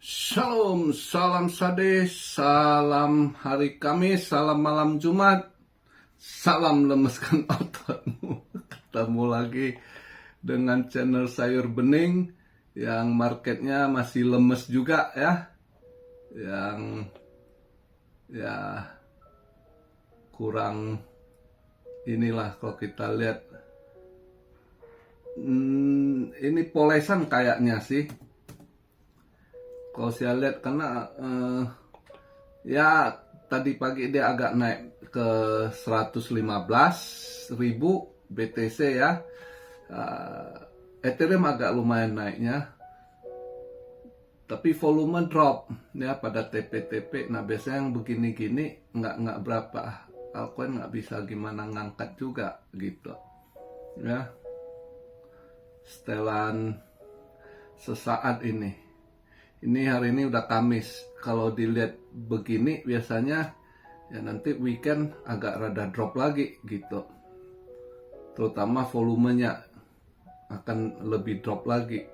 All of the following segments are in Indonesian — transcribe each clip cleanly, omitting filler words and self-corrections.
Shalom, salam sade, salam hari Kamis, salam malam Jumat, salam lemeskan ototmu. Ketemu lagi dengan channel sayur bening yang marketnya masih lemes juga ya. Yang ya kurang inilah kalau kita lihat. Ini polesan kayaknya sih. Kalau saya lihat karena ya tadi pagi dia agak naik ke 115.000 BTC ya. Ethereum agak lumayan naiknya. Tapi volume drop ya pada TP-TP. Nah biasanya yang begini-gini nggak berapa. Altcoin nggak bisa gimana ngangkat juga gitu. Ya. Setelan sesaat ini. Ini hari ini udah Kamis. Kalau dilihat begini biasanya ya nanti weekend agak rada drop lagi gitu. Terutama volumenya akan lebih drop lagi.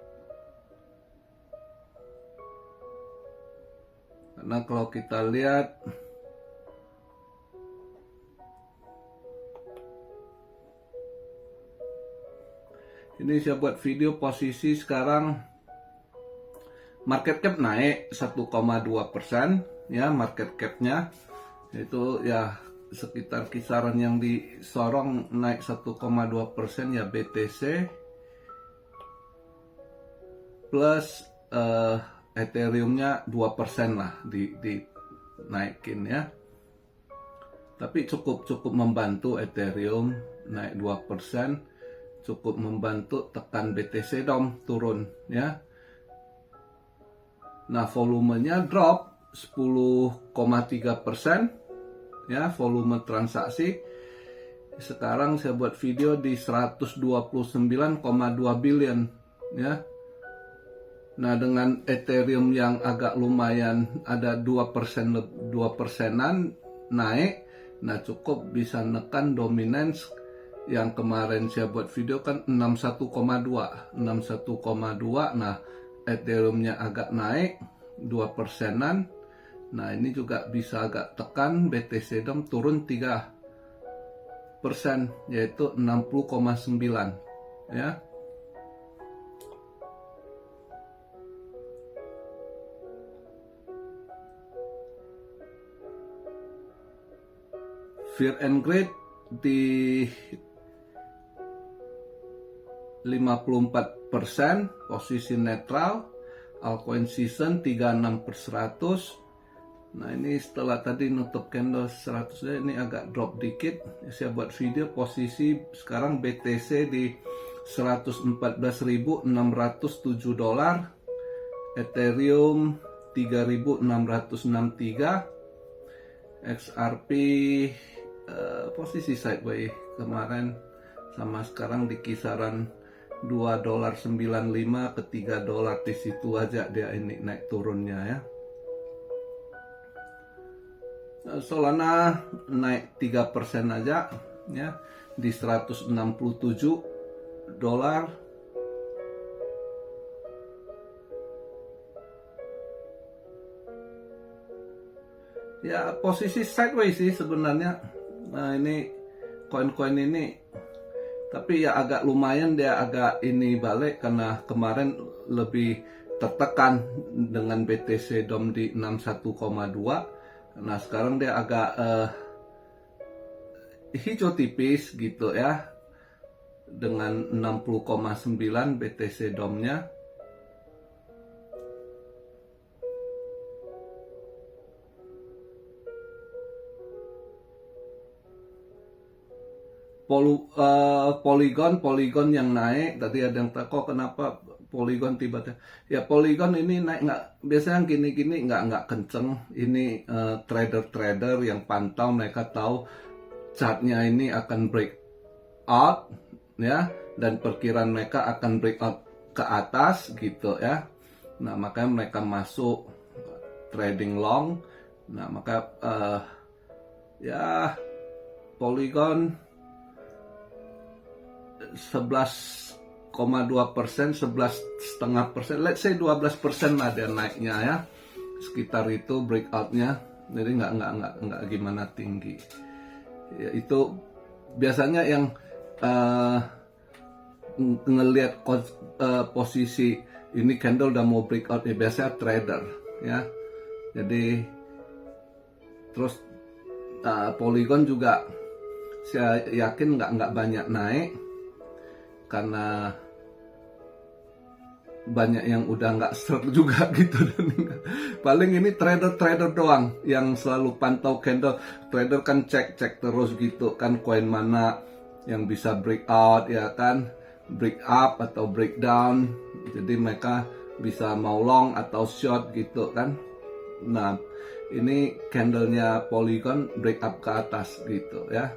Karena kalau kita lihat ini saya buat video posisi sekarang market cap naik 1,2% ya, market capnya itu ya sekitar kisaran yang disorong naik 1,2% ya BTC plus Ethereumnya 2% lah dinaikin ya. Tapi cukup membantu Ethereum naik 2%, cukup membantu tekan BTC DOM turun ya. Nah, volumenya drop 10,3% ya, volume transaksi. Sekarang saya buat video di 129,2 billion ya. Nah, dengan Ethereum yang agak lumayan ada 2%an naik, nah cukup bisa nekan dominance yang kemarin saya buat video kan 61,2. Nah, Ethereumnya agak naik 2%an. Nah ini juga bisa agak tekan BTC DOM turun 3% yaitu 60,9 ya. Fear and Greed di 54%, posisi netral. Altcoin season 36/100. Nah ini setelah tadi nutup candle 100 ini agak drop dikit. Saya buat video posisi sekarang BTC di 114.607 dolar, Ethereum 3.663, XRP posisi sideways kemarin sama sekarang di kisaran $2.95 ke $3 di situ aja dia ini naik turunnya ya. Solana naik 3% aja ya di 167 dolar. Ya posisi sideways sih sebenarnya. Nah ini koin-koin ini tapi ya agak lumayan dia agak ini balik karena kemarin lebih tertekan dengan BTC DOM di 61,2. Nah sekarang dia agak hijau tipis gitu ya dengan 60,9 BTC DOM-nya. Polygon yang naik. Tadi ada yang kok kenapa Polygon tiba-tiba ya, Polygon ini naik nggak biasanya gini-gini nggak kenceng. Ini trader yang pantau, mereka tahu chartnya ini akan break out ya, dan perkiraan mereka akan break out ke atas gitu ya. Nah makanya mereka masuk trading long. Nah maka ya Polygon 11 11,2%, 11,5%, let's say 12% lah dia naiknya ya, sekitar itu breakoutnya. Jadi nggak gimana tinggi. Ya, itu biasanya yang ngelihat posisi ini candle udah mau breakout ya biasanya trader ya. Jadi terus Polygon juga saya yakin nggak banyak naik karena banyak yang udah nggak serp juga gitu. Paling ini trader doang yang selalu pantau candle. Trader kan cek terus gitu kan, koin mana yang bisa breakout ya kan, break up atau breakdown. Jadi mereka bisa mau long atau short gitu kan. Nah ini candlenya Polygon break up ke atas gitu ya.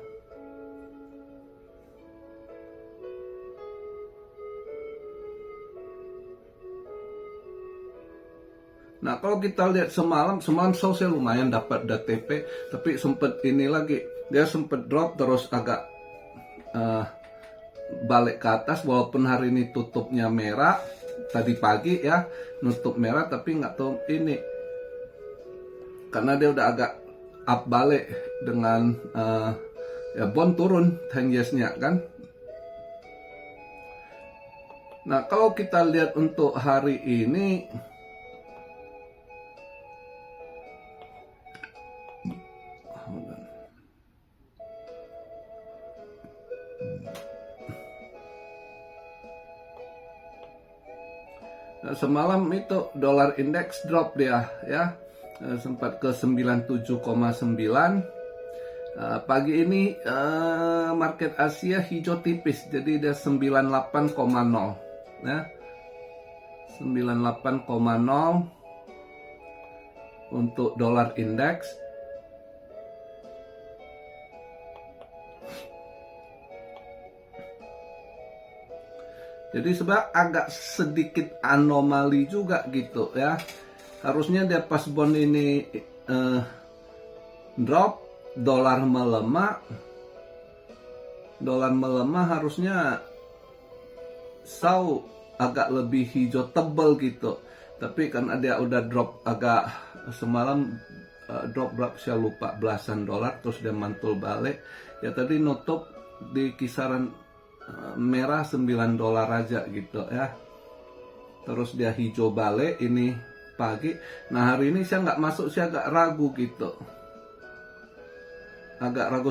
Nah kalau kita lihat semalam saya lumayan dapat DTP, tapi sempet ini lagi, dia sempet drop terus agak balik ke atas, walaupun hari ini tutupnya merah, tadi pagi ya nutup merah, tapi nggak tahu ini karena dia udah agak up balik dengan ya bond turun 10 years-nya kan. Nah kalau kita lihat untuk hari ini, semalam itu dolar indeks drop dia ya, sempat ke 97,9. Pagi ini market Asia hijau tipis, jadi dia 98,0 ya, 98,0 untuk dolar indeks. Jadi sebenarnya agak sedikit anomali juga gitu ya. Harusnya dia pas bond ini drop, dolar melemah harusnya agak lebih hijau tebal gitu. Tapi karena dia udah drop agak semalam drop berapa saya lupa, belasan dolar, terus dia mantul balik. Ya tadi nutup di kisaran merah 9 dolar aja gitu ya. Terus dia hijau balik ini pagi. Nah hari ini saya nggak masuk, saya agak ragu gitu.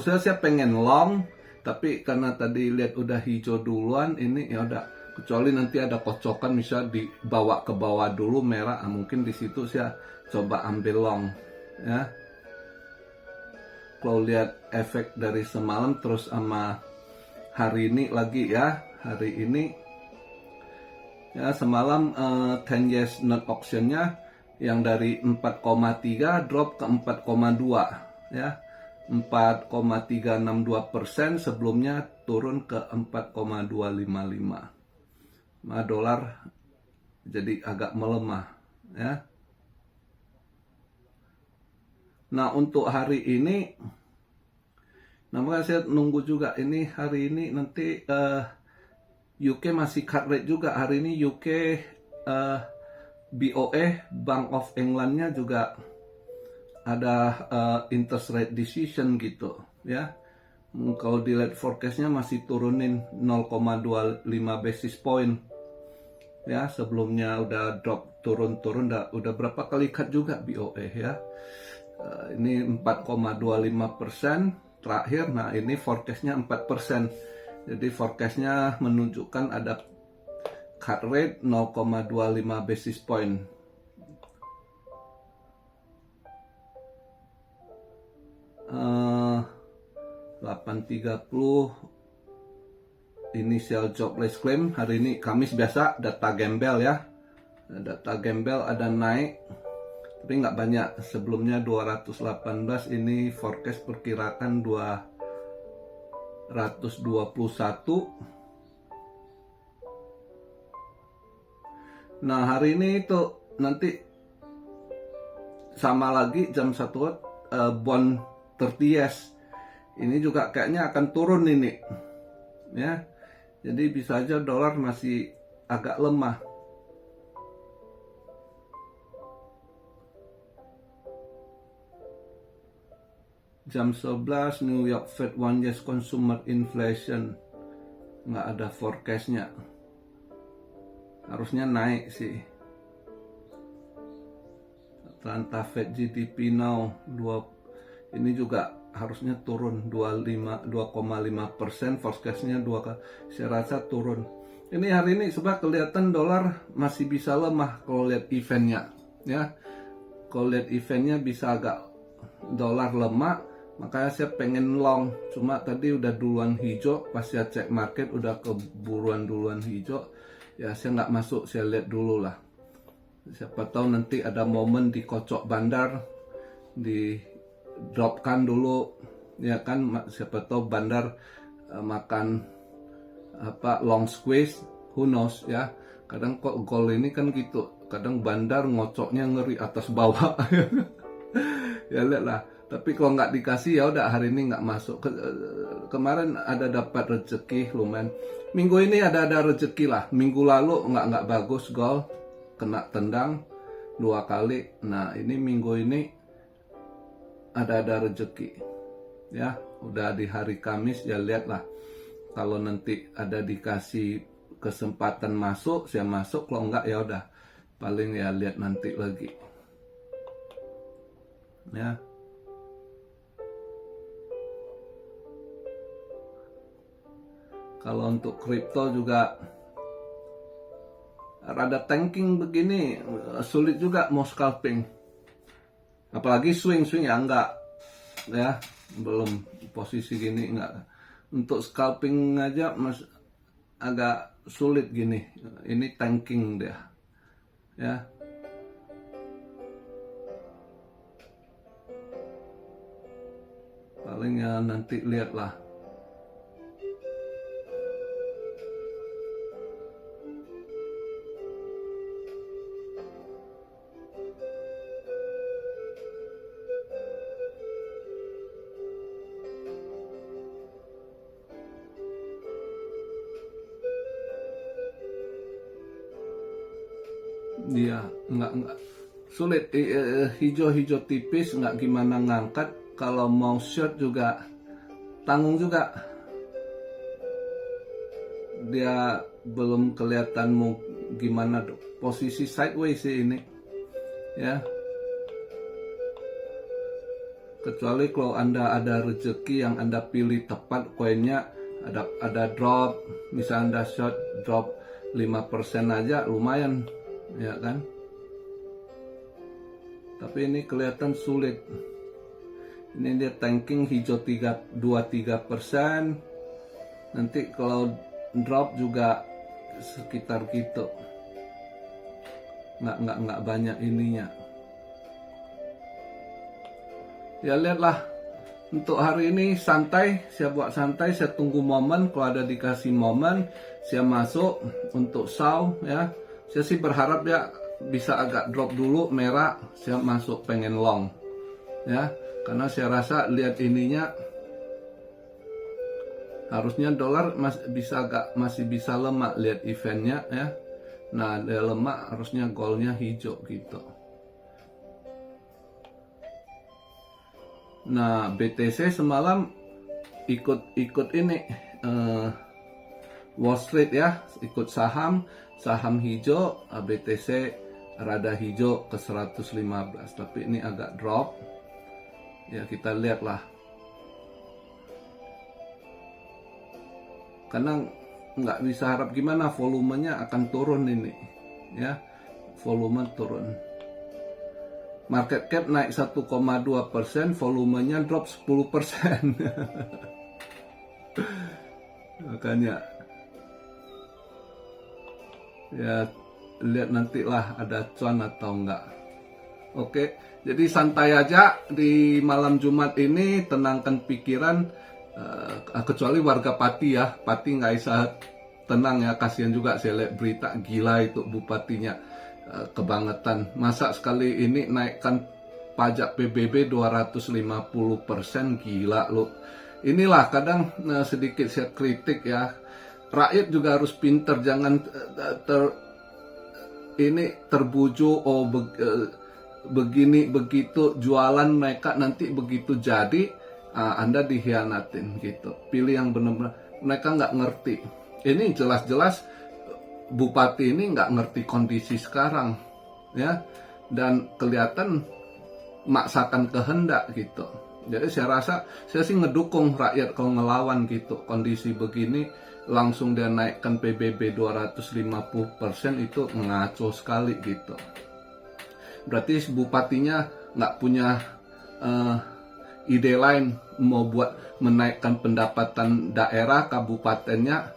Saya pengen long, tapi karena tadi lihat udah hijau duluan, ini ya udah, kecuali nanti ada kocokan bisa dibawa ke bawah dulu merah, mungkin di situ saya coba ambil long ya. Kalau lihat efek dari semalam terus sama hari ini lagi ya, hari ini ya semalam 10 years note auction-nya yang dari 4,3 drop ke 4,2 ya, 4,362%, sebelumnya turun ke 4,255. Nah, dolar jadi agak melemah ya. Nah untuk hari ini, makanya saya nunggu juga ini hari ini nanti UK masih cut rate juga hari ini. UK BOE Bank of England-nya juga ada interest rate decision gitu ya. Kalau dilihat forecast-nya masih turunin 0,25 basis point ya. Sebelumnya udah drop turun udah berapa kali cut juga BOE ya. Ini 4,25% terakhir. Nah ini forecastnya 4%. Jadi forecastnya menunjukkan ada cut rate 0,25 basis point. Uh, 8.30 initial jobless claim hari ini Kamis, biasa data gembel ya. Data gembel ada naik tapi nggak banyak, sebelumnya 218, ini forecast perkirakan 221. Nah hari ini itu nanti sama lagi jam 1 bond 30 years ini juga kayaknya akan turun ini ya. Jadi bisa aja dolar masih agak lemah. Jam 11 New York Fed One Year Consumer Inflation, nggak ada forecastnya, harusnya naik sih. Atlanta Fed GDP now ini juga harusnya turun 2,5%, forecastnya 2, saya rasa turun. Ini hari ini sebab kelihatan dolar masih bisa lemah kalau lihat eventnya, ya. Kalau lihat eventnya bisa agak dolar lemah, makanya saya pengen long. Cuma tadi udah duluan hijau, pas saya cek market udah keburuan duluan hijau, ya saya nggak masuk, saya lihat dulu lah. Siapa tahu nanti ada momen dikocok bandar, di dropkan dulu, ya kan, siapa tahu bandar makan long squeeze, who knows ya. Kadang kok gold ini kan gitu, kadang bandar ngocoknya ngeri atas bawah. Ya lihatlah. Tapi kalau nggak dikasih ya udah, hari ini nggak masuk. Kemarin ada dapat rezeki lumayan. Minggu ini ada rezeki lah. Minggu lalu nggak bagus gold, kena tendang 2 kali. Nah ini minggu ini ada rezeki. Ya udah di hari Kamis, ya lihatlah. Kalau nanti ada dikasih kesempatan masuk, saya masuk. Kalau nggak ya udah, paling ya lihat nanti lagi. Ya. Kalau untuk kripto juga rada tanking begini, sulit juga mau scalping. Apalagi swing ya enggak, ya belum posisi gini enggak. Untuk scalping aja agak sulit gini. Ini tanking dia, ya. Paling ya nanti lihatlah. Dia nggak sulit, hijau tipis, nggak gimana ngangkat. Kalau mau short juga tanggung juga, dia belum kelihatan mau gimana, posisi sideways sih ini, ya. Kecuali kalau Anda ada rezeki yang Anda pilih tepat koinnya, ada drop, misalnya Anda short drop 5% aja lumayan, ya kan. Tapi ini kelihatan sulit. Ini dia tanking hijau 2-3%. Nanti kalau drop juga sekitar gitu. Nggak banyak ininya. Ya lihatlah. Untuk hari ini santai, saya buat santai, saya tunggu momen. Kalau ada dikasih momen, saya masuk untuk saw, ya. Saya sih berharap ya bisa agak drop dulu merah, saya masuk pengen long, ya. Karena saya rasa lihat ininya harusnya dolar masih bisa lemah, lihat eventnya, ya. Nah dia lemah, harusnya goldnya hijau gitu. Nah BTC semalam ikut ini Wall Street, ya, ikut saham hijau, BTC rada hijau ke 115, tapi ini agak drop. Ya kita lihatlah. Karena nggak bisa harap gimana, volumenya akan turun ini, ya, volume turun. Market cap naik 1,2%, volumenya drop 10%. Makanya ya lihat nantilah ada cuan atau enggak. Oke, jadi santai aja di malam Jumat ini, tenangkan pikiran, kecuali warga Pati, ya. Pati nggak bisa tenang, ya, kasihan juga saya lihat berita, gila itu bupatinya, kebangetan. Masa sekali ini naikkan pajak PBB 250%, gila loh. Inilah kadang sedikit saya kritik, ya. rakyat juga harus pinter, jangan terbujuk begini begitu jualan mereka, nanti begitu jadi Anda dikhianatin gitu. Pilih yang benar-benar, mereka nggak ngerti. Ini jelas-jelas bupati ini nggak ngerti kondisi sekarang, ya, dan kelihatan maksakan kehendak gitu. Jadi saya sih ngedukung rakyat kalau ngelawan gitu. Kondisi begini langsung dia naikkan PBB 250%, itu ngaco sekali gitu. Berarti bupatinya nggak punya ide lain mau buat menaikkan pendapatan daerah, kabupatennya,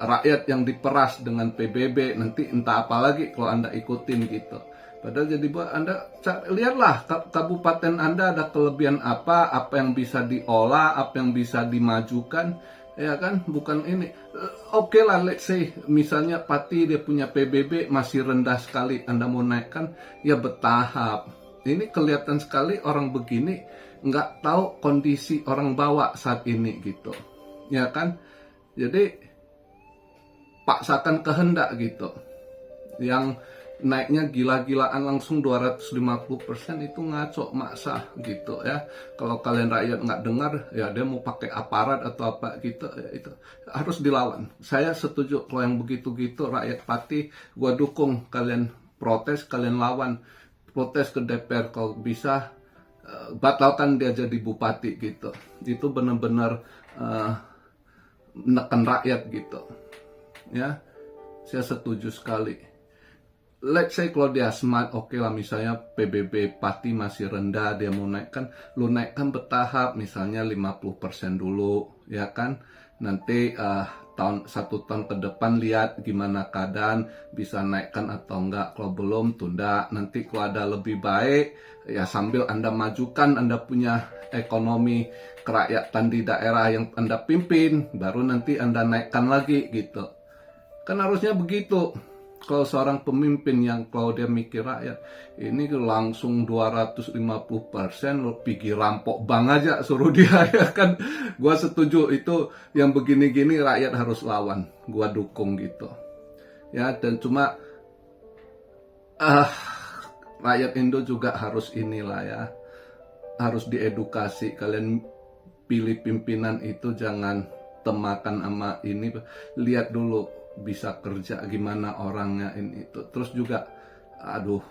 rakyat yang diperas dengan PBB, nanti entah apa lagi kalau Anda ikutin gitu. Padahal jadi buat Anda lihatlah kabupaten Anda ada kelebihan apa yang bisa diolah, apa yang bisa dimajukan, ya kan? Bukan ini. Oke lah, let's say misalnya Pati dia punya PBB masih rendah sekali, Anda mau naikkan, ya bertahap. Ini kelihatan sekali orang begini nggak tahu kondisi orang bawah saat ini gitu, ya kan? Jadi paksakan kehendak gitu. Yang naiknya gila-gilaan langsung 250%, itu ngaco, maksa gitu ya. Kalau kalian rakyat nggak dengar, ya dia mau pakai aparat atau apa gitu, ya itu harus dilawan. Saya setuju kalau yang begitu-gitu rakyat Pati, gua dukung kalian protes, kalian lawan, protes ke DPR kalau bisa, batalkan dia jadi bupati gitu. Itu benar-benar menekan rakyat gitu. Ya, saya setuju sekali. Let's say kalau dia smart, oke lah, misalnya PBB Pati masih rendah, dia mau naikkan, lu naikkan bertahap, misalnya 50% dulu, ya kan? Nanti 1 tahun ke depan lihat gimana keadaan, bisa naikkan atau enggak. Kalau belum, tunda. Nanti kalau ada lebih baik, ya sambil Anda majukan, Anda punya ekonomi kerakyatan di daerah yang Anda pimpin, baru nanti Anda naikkan lagi gitu. Kan harusnya begitu. Kalau seorang pemimpin yang kalau dia mikir rakyat, ini langsung 250%, lo pergi rampok bank aja suruh dia, ya kan? Gua setuju itu, yang begini-gini rakyat harus lawan. Gua dukung gitu. Ya, dan cuma rakyat Indo juga harus inilah ya. Harus diedukasi. Kalian pilih pimpinan itu jangan temakan sama ini. Lihat dulu bisa kerja gimana orangnya ini itu. Terus juga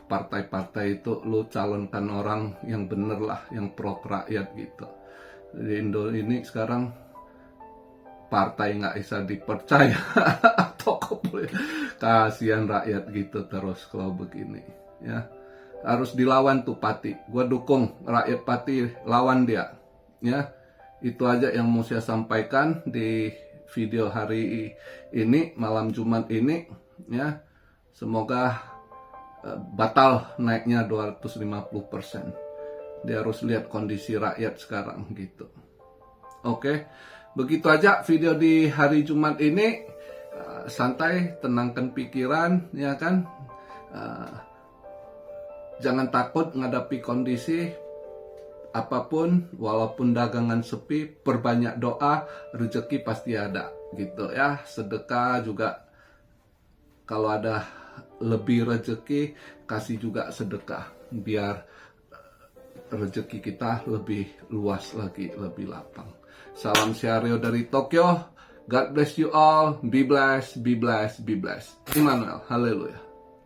partai-partai itu lu calonkan orang yang bener lah, yang pro rakyat gitu. Di Indo ini sekarang partai nggak bisa dipercaya. Kasihan rakyat gitu terus kalau begini ya. Harus dilawan tuh Pati. Gua dukung rakyat Pati, lawan dia ya. Itu aja yang mau saya sampaikan di video hari ini, malam Jumat ini ya. Semoga batal naiknya 250%. Dia harus lihat kondisi rakyat sekarang gitu. Oke, begitu aja video di hari Jumat ini. Santai, tenangkan pikiran ya kan. Jangan takut menghadapi kondisi apapun, walaupun dagangan sepi, perbanyak doa, rezeki pasti ada gitu ya. Sedekah juga, kalau ada lebih rezeki, kasih juga sedekah biar rezeki kita lebih luas lagi, lebih lapang. Salam Syario dari Tokyo. God bless you all. Be blessed, be blessed, be blessed. Immanuel, haleluya.